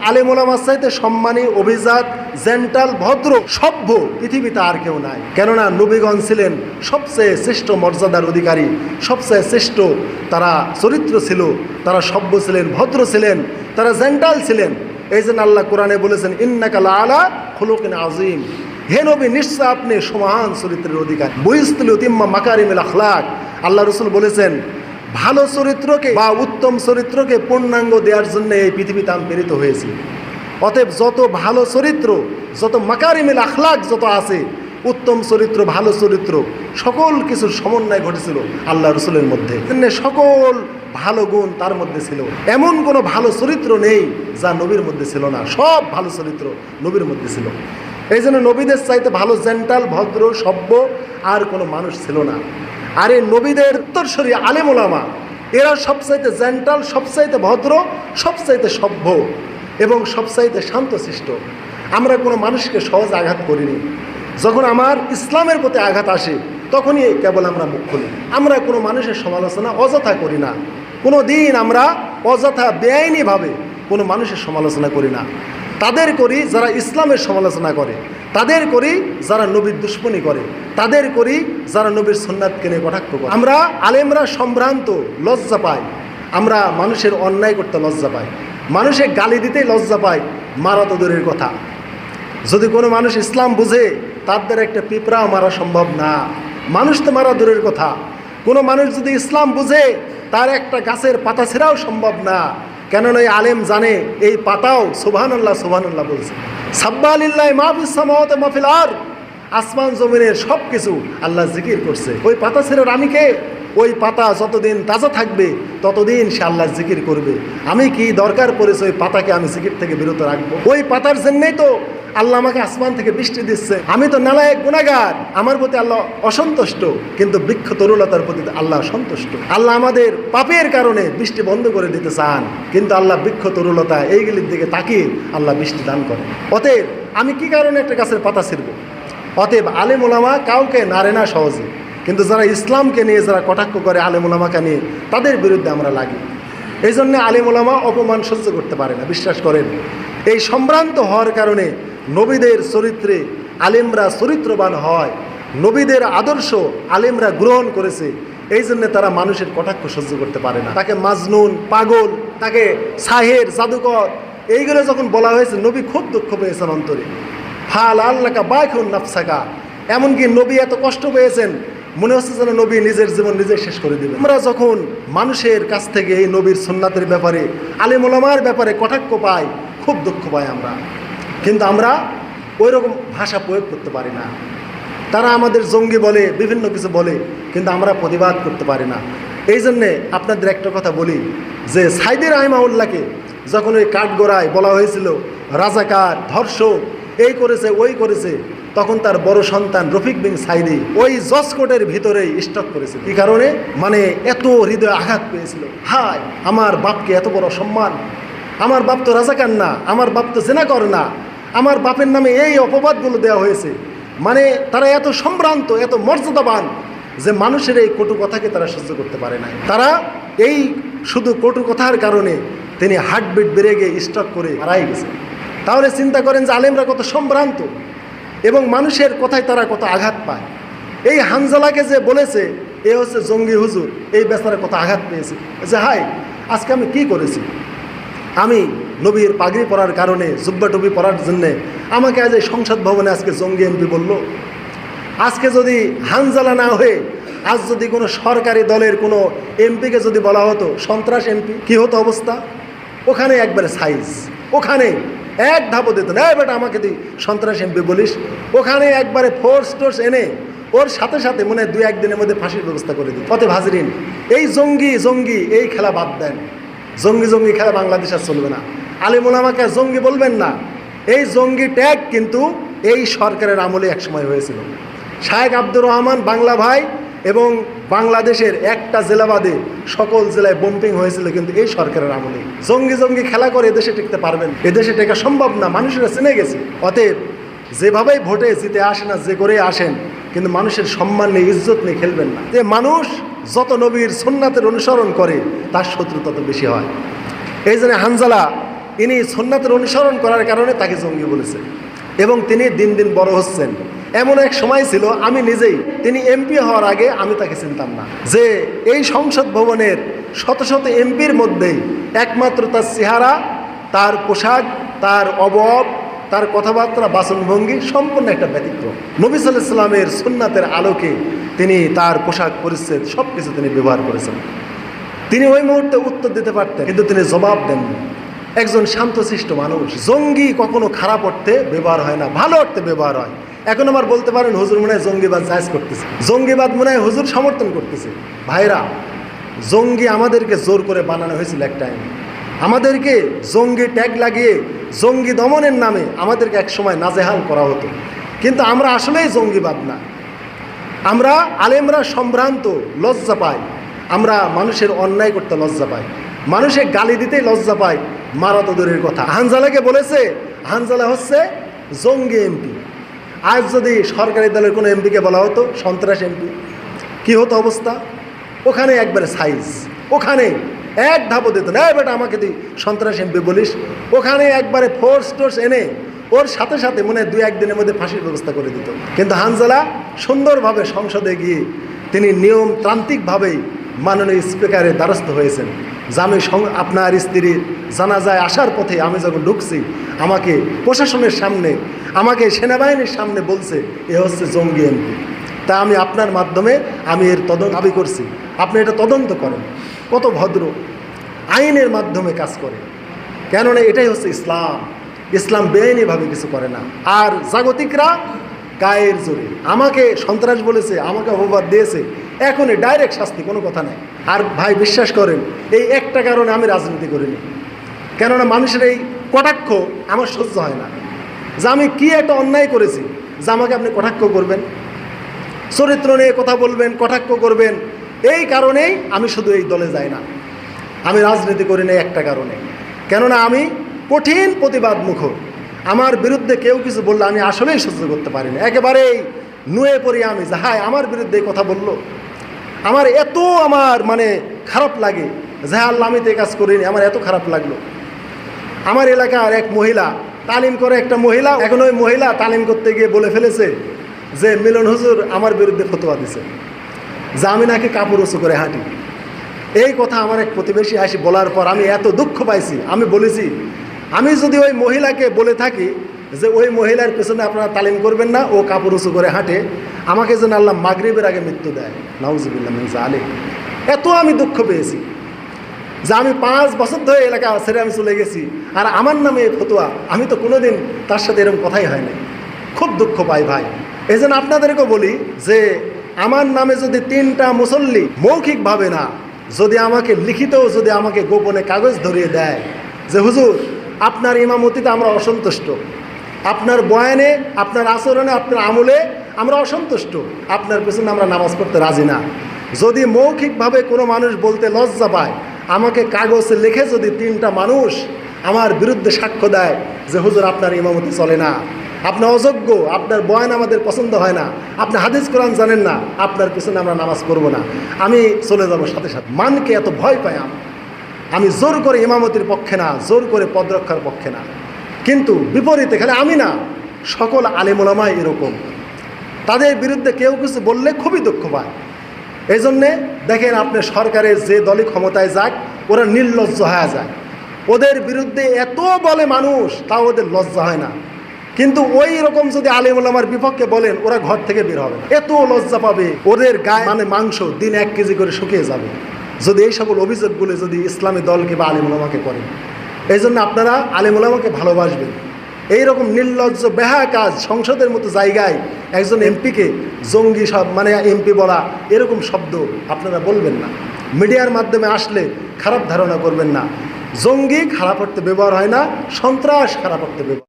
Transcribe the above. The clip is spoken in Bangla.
আলেম ওলামার চাইতে সম্মানী, অভিজাত, জেন্টাল, ভদ্র, সভ্য পৃথিবীতে আর কেউ নাই। কেননা নবীগণ ছিলেন সবচেয়ে শ্রেষ্ঠ মর্যাদার অধিকারী, সবচেয়ে শ্রেষ্ঠ তারা চরিত্র ছিল, তারা সভ্য ছিলেন, ভদ্র ছিলেন, তারা জেন্টাল ছিলেন। এই জন্য আল্লাহ কোরআনে বলেছেন ইন্নাকা লাআলা খুলুকিন আযীম, হে নবী নিশ্চয় আপনি সমান চরিত্রের অধিকারী। বুইসতুল ইউতিম্মা মাকারিমিল আখলাক, আল্লাহ রাসূল বলেছেন ভালো চরিত্রকে বা উত্তম চরিত্রকে পূর্ণাঙ্গ দেওয়ার জন্য এই পৃথিবীতে আমি প্রেরিত হয়েছি। অতএব যত ভালো চরিত্র, যত মাকারিমিল আখলাক যত আছে, উত্তম চরিত্র, ভালো চরিত্র, সকল কিছুর সমন্বয় ঘটেছিল আল্লাহ রসুলের মধ্যে। সকল ভালো গুণ তার মধ্যে ছিল, এমন কোনো ভালো চরিত্র নেই যা নবীর মধ্যে ছিল না। সব ভালো চরিত্র নবীর মধ্যে ছিল। এই জন্য নবীদের চাইতে ভালো জেন্টাল, ভদ্র, সভ্য আর কোনো মানুষ ছিল না। আর এই নবীদের উত্তরসূরি আলেম ওলামা, এরা সবচাইতে জেন্টাল, সবচাইতে ভদ্র, সবচাইতে সভ্য এবং সবচাইতে শান্তশিষ্ট। আমরা কোনো মানুষকে সহজ আঘাত করিনি। যখন আমার ইসলামের প্রতি আঘাত আসে তখনই কেবল আমরা মুখ খুলি। আমরা কোনো মানুষের সমালোচনা অযথা করি না। কোনো দিন আমরা অযথা বেআইনিভাবে কোনো মানুষের সমালোচনা করি না। তাদের করি যারা ইসলামের সমালোচনা করে, তাদের করি যারা নবীর দুশ্মনী করে, তাদের করি যারা নবীর সুন্নাতকে নিয়ে কটাক্ষ করে। আমরা আলেমরা সম্ভ্রান্ত, লজ্জা পাই। আমরা মানুষের অন্যায় করতে লজ্জা পাই, মানুষের গালি দিতেই লজ্জা পাই, মারা তো দূরের কথা। যদি কোনো মানুষ ইসলাম বুঝে তাদের একটা পিঁপড়াও মারা সম্ভব না, মানুষ তো মারা দূরের কথা। কোনো মানুষ যদি ইসলাম বুঝে তার একটা গাছের পাতা ছেঁড়াও সম্ভব না। কেননা এই আলেম জানে এই পাতাও সুবহানাল্লাহ সুবহানাল্লাহ বলছে। সাব্বাহা লিল্লাহি মা ফিস সামাওয়াতি ওয়া ফিল আরদ, আসমান জমিনের সব কিছু আল্লাহ জিকির করছে। ওই পাতা ছেড়ে আমি কে? ওই পাতা যতদিন তাজা থাকবে ততদিন সে আল্লাহ জিকির করবে। আমি কি দরকার পড়েছে ওই পাতাকে আমি জিকির থেকে বিরত রাখবো? ওই পাতার জন্যই তো আল্লাহ আমাকে আসমান থেকে বৃষ্টি দিচ্ছে। আমি তো নালায়েক গুনাহগার, আমার প্রতি আল্লাহ অসন্তুষ্ট, কিন্তু বৃক্ষ তরুলতার প্রতি আল্লাহ সন্তুষ্ট। আল্লাহ আমাদের পাপের কারণে বৃষ্টি বন্ধ করে দিতে চান, কিন্তু আল্লাহ বৃক্ষ তরুলতা এইগুলির দিকে তাকিয়ে আল্লাহ বৃষ্টি দান করেন। অতএব আমি কি কারণে একটা গাছের পাতা ছিঁড়ব? অতএব আলেম ওলামা কাউকে নারে না সহজে, কিন্তু যারা ইসলামকে নিয়ে যারা কটাক্ষ করে আলেম ওলামাকে নিয়ে, তাদের বিরুদ্ধে আমরা লাগি। এই জন্যে আলেম ওলামা অপমান সহ্য করতে পারে না। বিশ্বাস করেন, এই সম্ভ্রান্ত হওয়ার কারণে নবীদের চরিত্রে আলেমরা চরিত্রবান হয়, নবীদের আদর্শ আলেমরা গ্রহণ করেছে। এই জন্য তারা মানুষের কটাক্ষ সহ্য করতে পারে না। তাকে মাজনুন, পাগল, তাকে সাহের, জাদুকর, এইগুলো যখন বলা হয়েছে নবী খুব দুঃখ পেয়েছেন অন্তরে। হাল আল্লাকা বাইখুন নাফসাকা, এমনকি নবী এত কষ্ট পেয়েছেন, মনে হচ্ছে যেন নবী নিজের জীবন নিজে শেষ করে দেবেন। আমরা যখন মানুষের কাছ থেকে এই নবীর সুন্নাতের ব্যাপারে, আলেম ওলামার ব্যাপারে কটাক্ষ পাই, খুব দুঃখ পাই আমরা। কিন্তু আমরা ওই রকম ভাষা প্রয়োগ করতে পারি না। তারা আমাদের জঙ্গি বলে, বিভিন্ন কিছু বলে, কিন্তু আমরা প্রতিবাদ করতে পারি না। এই জন্যে আপনাদের একটা কথা বলি যে সাইদি রাহিমাহুল্লাহকে যখন ওই কাঠগড়ায় বলা হয়েছিল রাজাকার, ধর্ষক, এই করেছে ওই করেছে, তখন তার বড় সন্তান রফিক বিন সাইদি ওই জজ কোর্টের ভিতরেই স্টক করেছিল। এই কারণে মানে এত হৃদয় আঘাত পেয়েছিল। হায়, আমার বাপকে এত বড় সম্মান, আমার বাপ তো রাজাকার না, আমার বাপ তো জেনাকর না, আমার বাপের নামে এই অপবাদগুলো দেওয়া হয়েছে। মানে তারা এত সম্ভ্রান্ত, এত মর্যাদাবান যে মানুষের এই কটু কথাকে তারা সহ্য করতে পারে না। তারা এই শুধু কটু কথার কারণে তিনি হার্টবিট বেড়ে গিয়ে স্ট্রোক করে মারাই গেছে। তাহলে চিন্তা করেন যে আলেমরা কত সম্ভ্রান্ত এবং মানুষের কথায় তারা কত আঘাত পায়। এই হানজালাকে যে বলেছে এ হচ্ছে জঙ্গি হুজুর, এই বেচারা কত আঘাত পেয়েছে যে হাই আজকে আমি কি করেছি, আমি নবীর পাগড়ি পরার কারণে, জুব্বা টুপি পরার জন্যে আমাকে আজ এই সংসদ ভবনে আজকে জঙ্গি এমপি বলল। আজকে যদি হানজালা না হয়ে আজ যদি কোনো সরকারি দলের কোনো এমপিকে যদি বলা হতো সন্ত্রাস এমপি, কি হতো অবস্থা? ওখানে একবারে সাইজ, ওখানে এক ধাপও দিত না, বেটা আমাকে তুই সন্ত্রাস এমপি বলিস, ওখানে একবারে ফোর্স টোর্স এনে ওর সাথে সাথে মনে হয় 2-1 দিনের মধ্যে ফাঁসির ব্যবস্থা করে দিত। অতএব হাজরিন, এই জঙ্গি এই খেলা বাদ দেন। জঙ্গি খেলা বাংলাদেশ আর চলবে না। আলেম ওলামাকে জঙ্গি বলবেন না। এই জঙ্গি ট্যাগ কিন্তু এই সরকারের আমলে একসময় হয়েছিল। শায়েখ আব্দুর রহমান বাংলা ভাই এবং বাংলাদেশের একটা জেলা বাদে সকল জেলায় বোম্পিং হয়েছিল কিন্তু এই সরকারের আমলে। জঙ্গি খেলা করে এদেশে টিকতে পারবেন? এদেশে টেকা সম্ভব না, মানুষেরা চিনে গেছে। অতএব যেভাবেই ভোটে জিতে আসেন আর যে করে আসেন, কিন্তু মানুষের সম্মান নিয়ে, ইজ্জত নিয়ে খেলবেন না। যে মানুষ যত নবীর সুন্নাতের অনুসরণ করে তার শত্রু তত বেশি হয়। এই জন্য হানজালা ইনি সুন্নাতের অনুসরণ করার কারণে তাকে জঙ্গি বলেছে এবং তিনি দিন দিন বড় হচ্ছেন। এমন এক সময় ছিল আমি নিজেই, তিনি এমপি হওয়ার আগে আমি তাকে চিনতাম না, যে এই সংসদ ভবনের শত শত এমপির মধ্যেই একমাত্র তার চেহারা, তার পোশাক, তার অবয়ব, তার কথাবার্তা, বাচনভঙ্গি সম্পূর্ণ একটা ব্যতিক্রম। নবী সাল্লাল্লাহু আলাইহি ওয়াসাল্লামের সুন্নাতের আলোকে তিনি তার পোশাক পরিচ্ছদ সব কিছু তিনি ব্যবহার করেছেন। তিনি ওই মুহূর্তে উত্তর দিতে পারতেন, কিন্তু তিনি জবাব দেননি। একজন শান্তশিষ্ট মানুষ। জঙ্গি কখনো খারাপ অর্থে ব্যবহার হয় না, ভালো অর্থে ব্যবহার হয়। এখন আমার বলতে পারেন হুজুর মনে হয় জঙ্গিবাদ জায়েজ করতেছে, জঙ্গিবাদ মনে হয় হুজুর সমর্থন করতেছে। ভাইরা, জঙ্গি আমাদেরকে জোর করে বানানো হয়েছিল এক টাইমে। আমাদেরকে জঙ্গি ট্যাগ লাগিয়ে জঙ্গি দমনের নামে আমাদেরকে একসময় নাজেহাল করা হতো, কিন্তু আমরা আসলেই জঙ্গিবাদ না। আমরা আলেমরা সম্ভ্রান্ত, লজ্জা পাই। আমরা মানুষের অন্যায় করতে লজ্জা পাই, মানুষের গালি দিতেই লজ্জা পাই, মারা তো দূরের কথা। হানজালাকে বলেছে হানজালা হচ্ছে জঙ্গি এমপি। আজ যদি সরকারি দলের কোনো এমপিকে বলা হতো সন্ত্রাস এমপি, কী হতো অবস্থা? ওখানে একবারে সাইজ, ওখানে এক ধাপও দিত না, বেটা আমাকে তুই সন্ত্রাস এমপি বলিস। ওখানে একবারে ফোর্স টোর্স এনে ওর সাথে সাথে মনে হয় 2-1 দিনের মধ্যে ফাঁসির ব্যবস্থা করে দিত। কিন্তু হানজালা সুন্দরভাবে সংসদে গিয়ে তিনি নিয়মতান্ত্রিকভাবেই মাননীয় স্পিকারের দ্বারস্থ হয়েছেন, যে আমি আপনার স্ত্রীর জানাজায় আসার পথে আমি যখন ঢুকছি, আমাকে প্রশাসনের সামনে, আমাকে সেনাবাহিনীর সামনে বলছে এ হচ্ছে জঙ্গি এমপি। তা আমি আপনার মাধ্যমে আমি এর তদন্ত দাবি করছি, আপনি এটা তদন্ত করেন। কত ভদ্র, আইনের মাধ্যমে কাজ করে। কেননা এটাই হচ্ছে ইসলাম। ইসলাম বেআইনিভাবে কিছু করে না। আর জাগতিকরা গায়ের জোরে আমাকে সন্ত্রাস বলেছে, আমাকে অপবাদ দিয়েছে, এখনই ডাইরেক্ট শাস্তি, কোনো কথা নাই। আর ভাই বিশ্বাস করেন, এই একটা কারণে আমি রাজনীতি করিনি। কেননা মানুষের এই কটাক্ষ আমার সহ্য হয় না, যে আমি কি একটা অন্যায় করেছি যে আমাকে আপনি কটাক্ষ করবেন, চরিত্র নিয়ে কথা বলবেন, কটাক্ষ করবেন। এই কারণেই আমি শুধু এই দলে যাই না, আমি রাজনীতি করি না একটা কারণে। কেননা আমি কঠিন প্রতিবাদ মুখর। আমার বিরুদ্ধে কেউ কিছু বললে আমি আসলেই সহ্য করতে পারি না, একেবারেই নুয়ে পড়ি আমি, যে হায় আমার বিরুদ্ধে এই কথা বললো, আমার এত মানে খারাপ লাগে, যে আল্লাহ আমি তো এই কাজ করিনি, আমার এত খারাপ লাগলো। আমার এলাকার এক মহিলা তালিম করে, একটা মহিলা, এখন ওই মহিলা তালিম করতে গিয়ে বলে ফেলেছে যে মিলন হুজুর আমার বিরুদ্ধে ফতোয়া দিছে যে আমি নাকি কাপড় উঁচু করে হাঁটি। এই কথা আমার এক প্রতিবেশী আসি বলার পর আমি এত দুঃখ পাইছি। আমি বলেছি, আমি যদি ওই মহিলাকে বলে থাকি যে ওই মহিলার পেছনে আপনারা তালিম করবেন না, ও কাপড় উঁচু করে হাঁটে, আমাকে যেন আল্লাহ মাগরিবের আগে মৃত্যু দেয়, নাউজুবিল্লাহ মিন যালিক। এত আমি দুঃখ পেয়েছি যে আমি 5 বছর ধরে এলাকা ছেড়ে আমি চলে গেছি, আর আমার নামে এই ফতোয়া, আমি তো কোনোদিন তার সাথে এরকম কথাই হয় না। খুব দুঃখ পাই ভাই। এই জন্য আপনাদেরকেও বলি যে আমার নামে যদি 3টা মুসল্লি মৌখিকভাবে না, যদি আমাকে লিখিতও, যদি আমাকে গোপনে কাগজ ধরিয়ে দেয় যে হুজুর আপনার ইমামতিতে আমরা অসন্তুষ্ট, আপনার বয়ানে, আপনার আচরণে, আপনার আমলে আমরা অসন্তুষ্ট, আপনার পেছনে আমরা নামাজ পড়তে রাজি না, যদি মৌখিকভাবে কোনো মানুষ বলতে লজ্জা পায়, আমাকে কাগজে লিখে যদি 3টা মানুষ আমার বিরুদ্ধে সাক্ষ্য দেয় যে হুজুর আপনার ইমামতি চলে না, আপনি অযোগ্য, আপনার বয়ান আমাদের পছন্দ হয় না, আপনি হাদিস কোরআন জানেন না, আপনার পিছনে আমরা নামাজ পড়ব না, আমি চলে যাব সাথে সাথে। মানকে এত ভয় পাই আমি জোর করে ইমামতির পক্ষে না, জোর করে পদ রক্ষার পক্ষে না। কিন্তু বিপরীতে খালি আমি না, সকল আলেম ওলামাই এরকম, তাদের বিরুদ্ধে কেউ কিছু বললে খুবই দুঃখ পায়। এই জন্যে দেখেন আপনি সরকারের যে দলই ক্ষমতায় যাক, ওরা নির্লজ্জ হয়ে যায়। ওদের বিরুদ্ধে এত বলে মানুষ, তাও ওদের লজ্জা হয় না। কিন্তু ওই রকম যদি আলেম ওলামার বিপক্ষে বলেন, ওরা ঘর থেকে বের হবে, এত লজ্জা পাবে, ওদের গায়ে মানে মাংস দিন 1 কেজি করে শুকিয়ে যাবে যদি এই সকল অভিযোগগুলো যদি ইসলামী দলকে বা আলেম ওলামাকে করেন। এই জন্য আপনারা আলেম ওলামাকে ভালোবাসবেন। এইরকম নির্লজ্জ বেহা কাজ সংসদের মতো জায়গায় একজন এমপিকে জঙ্গি সব মানে এমপি বলা, এরকম শব্দ আপনারা বলবেন না। মিডিয়ার মাধ্যমে আসলে খারাপ ধারণা করবেন না। জঙ্গি খারাপ অর্থে ব্যবহার হয় না, সন্ত্রাস খারাপ অর্থে ব্যবহার।